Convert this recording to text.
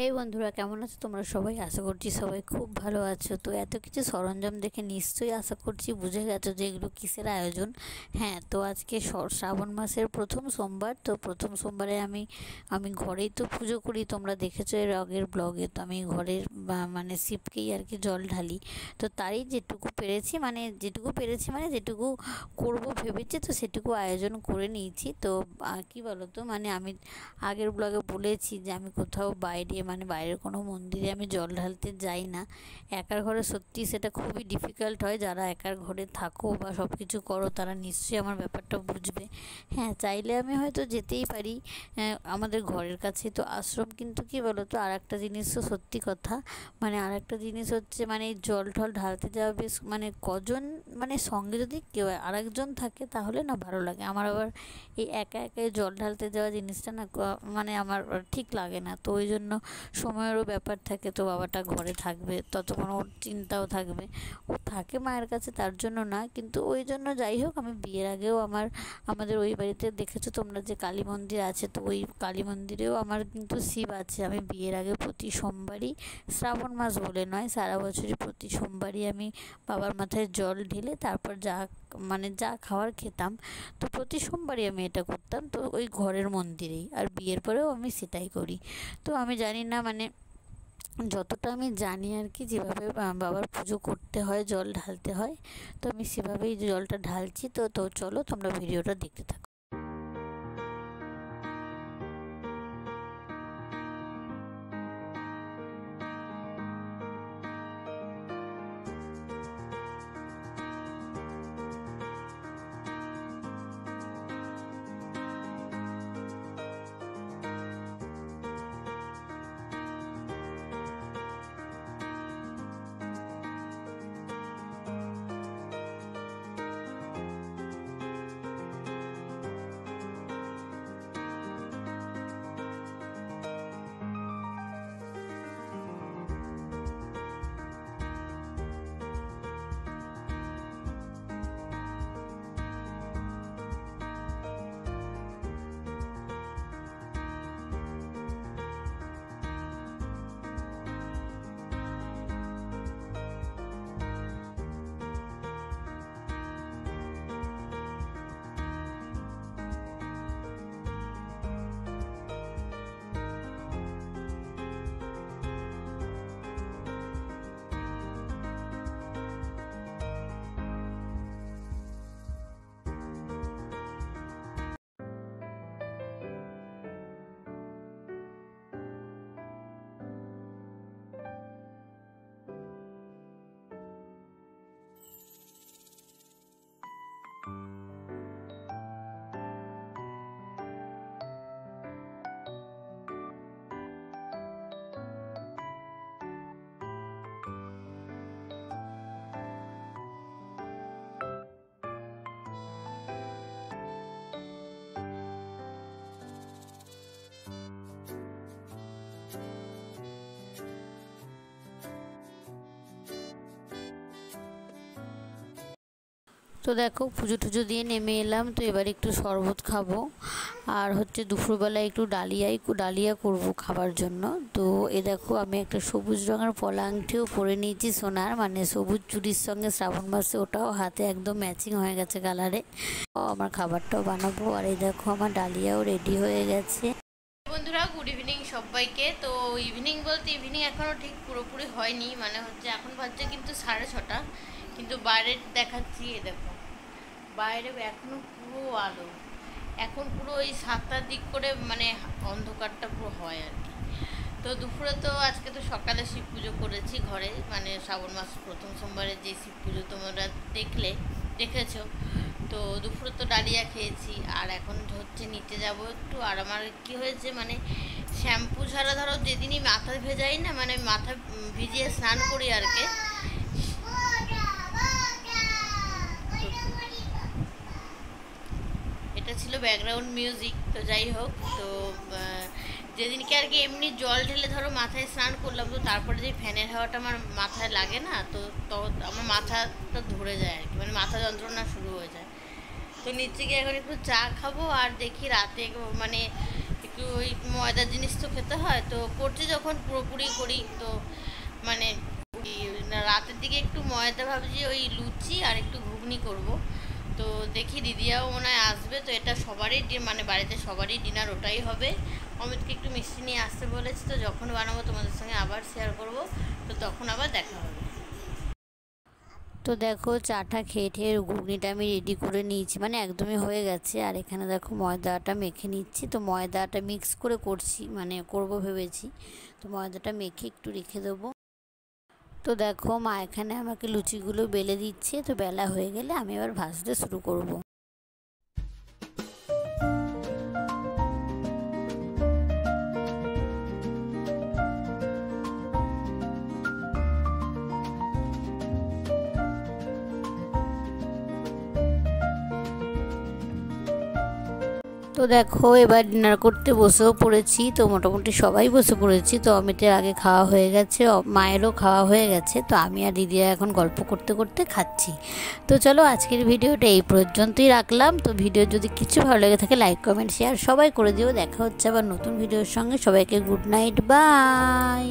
এই বন্ধুরা, কেমন আছো তোমরা সবাই? আশা করছি সবাই খুব ভালো আছো। তো এত কিছু সরঞ্জাম দেখে নিশ্চয়ই আশা করছি বুঝে গেছো যে এগুলো কিসের আয়োজন। হ্যাঁ, তো আজকে শ্রাবণ মাসের প্রথম সোমবার। তো প্রথম সোমবারে আমি ঘরেই তো পুজো করি, তোমরা দেখেছো এর আগের ব্লগে। তো আমি ঘরের মানে শিবকেই আর কি জল ঢালি। তো তারই যেটুকু পেরেছি মানে যেটুকু করব ভেবেছি, তো সেটুকু আয়োজন করে নিয়েছি। তো কি বলো তো, মানে আমি আগের ব্লগে বলেছি যে আমি কোথাও বাইরের কোনো মন্দিরে আমি জল ঢালতে যাই না। একার ঘরে সত্যি সেটা খুবই ডিফিকাল্ট হয়। যারা একার ঘরে থাকো বা সব কিছু করো তারা নিশ্চয়ই আমার ব্যাপারটা বুঝবে। হ্যাঁ, চাইলে আমি হয়তো যেতেই পারি আমাদের ঘরের কাছে তো আশ্রম। কিন্তু কি বলো তো, আর একটা জিনিসও সত্যি কথা, মানে আর একটা জিনিস হচ্ছে, মানে এই জল ঢল ঢালতে যাওয়া বেশ মানে কজন, মানে সঙ্গে যদি কেউ আরেকজন থাকে তাহলে না ভালো লাগে। আমার আবার এই একা একা জল ঢালতে যাওয়া জিনিসটা না মানে আমার ঠিক লাগে না। তো ওই জন্য সময়েরও ব্যাপার থাকে। তো বাবাটা ঘরে থাকবে ততক্ষণ, ওর চিন্তাও থাকবে। ও থাকে মায়ের কাছে, তার জন্য না। কিন্তু ওই জন্য যাই হোক, আমি বিয়ের আগেও আমাদের ওই বাড়িতে দেখেছো তোমরা যে কালী মন্দির আছে, তো ওই কালী মন্দিরেও আমার কিন্তু শিব আছে। আমি বিয়ের আগে প্রতি সোমবারই, শ্রাবণ মাস বলে নয়, সারা বছরই প্রতি সোমবারই আমি বাবার মাথায় জল ঢেলে তারপর যা খাওয়ার খেতাম। তো প্রতি সোমবারই আমি এটা করতাম, তো ওই ঘরের মন্দিরেই। আর বিয়ের পরেও আমি সেটাই করি। তো আমি জানি না, মানে যতটা আমি জানি আর কি, যেভাবে বাবার পুজো করতে হয়, জল ঢালতে হয়, তো আমি সেভাবেই জলটা ঢালছি। তো চলো তোমরা ভিডিওটা দেখতে থাকো। তো দেখো, পুজো টুজো দিয়ে নেমে এলাম। তো এবার একটু শরবত খাবো, আর হচ্ছে দুপুরবেলা একটু ডালিয়া করব খাবার জন্য। তো এ দেখো, আমি একটা সবুজ রঙের পলা আংটিও পরে নিয়েছি সোনার, মানে সবুজ চুড়ির সঙ্গে শ্রাবণ মাসে ওটাও হাতে একদম ম্যাচিং হয়ে গেছে কালারে। আমার খাবারটাও বানাবো। আর এই দেখো, আমার ডালিয়াও রেডি হয়ে গেছে। বন্ধুরা, গুড ইভিনিং সবাইকে। তো ইভিনিং বলতে ইভিনিং এখনও ঠিক পুরোপুরি হয়নি, মানে হচ্ছে এখন বাজছে কিন্তু 6:30, কিন্তু বাইরে দেখাচ্ছি। এ দেখো, বাইরে এখনও পুরো আলো। এখন পুরো ওই 7টার দিক করে মানে অন্ধকারটা পুরো হয় আর কি। তো দুপুরে তো আজকে তো সকালে শিব পুজো করেছি ঘরে, মানে শ্রাবণ মাস প্রথম সোমবারে যে শিব পুজো তোমরা দেখেছো। তো দুপুরে তো ডালিয়া খেয়েছি, আর এখন হচ্ছে নিচে যাব একটু। আর আমার কি হয়েছে, মানে শ্যাম্পু ছাড়া ধরো যেদিনই মাথা ভেজাই না, মানে মাথা ভিজিয়ে স্নান করি আর কি। এটা ছিল ব্যাকগ্রাউন্ড মিউজিক। তো যাই হোক, তো যেদিনকে আর কি এমনি জল ঢেলে ধরো মাথায় স্নান করলাম, তো তারপরে যে ফ্যানের হাওয়াটা আমার মাথায় লাগে না, তো আমার মাথাটা ধরে যায় আর কি, মানে মাথা যন্ত্রণা শুরু হয়ে যায়। তো নিচে গিয়ে এখন একটু চা খাবো, আর দেখি রাতে মানে একটু একটু ওই ময়দার জিনিস তো খেতে হয়, তো করছি যখন পুরোপুরি করি তো মানে রাতের দিকে একটু ময়দা ভাবছি ওই লুচি আর একটু ঘুগনি করব। তো দেখি দিদিয়াও মনে হয় আসবে, তো এটা সবারই মানে বাড়িতে সবারই ডিনার ওটাই হবে। অমিতকে একটু মিষ্টি নিয়ে আসতে বলেছি, তো যখন বানাবো তোমাদের সঙ্গে আবার শেয়ার করব, তো তখন আবার দেখা হবে। তো দেখো চাটা খেয়ে ঠেয়ে ঘুগনিটা আমি রেডি করে নিয়েছি, মানে একদমই হয়ে গেছে। আর এখানে দেখো ময়দাটা মেখে নিচ্ছি, তো ময়দাটা মিক্স করে করছি, মানে করব ভেবেছি। তো ময়দাটা মেখে একটু রেখে দেবো। তো দেখো মা এখানে আমাকে লুচিগুলো বেলে দিচ্ছে, তো বেলা হয়ে গেলে আমি এবার ভাজতে শুরু করব। তো দেখো এবার ডিনার করতে বসেও পড়েছি, তো মোটামুটি সবাই বসে পড়েছি। তো অমিতের আগে খাওয়া হয়ে গেছে, মায়েরও খাওয়া হয়ে গেছে, তো আমি আর দিদিরা এখন গল্প করতে করতে খাচ্ছি। তো চলো আজকের ভিডিওটা এই পর্যন্তই রাখলাম। তো ভিডিও যদি কিছু ভালো লেগে থাকে লাইক কমেন্ট শেয়ার সবাই করে দিও। দেখা হচ্ছে আবার নতুন ভিডিওর সঙ্গে। সবাইকে গুড নাইট, বাই।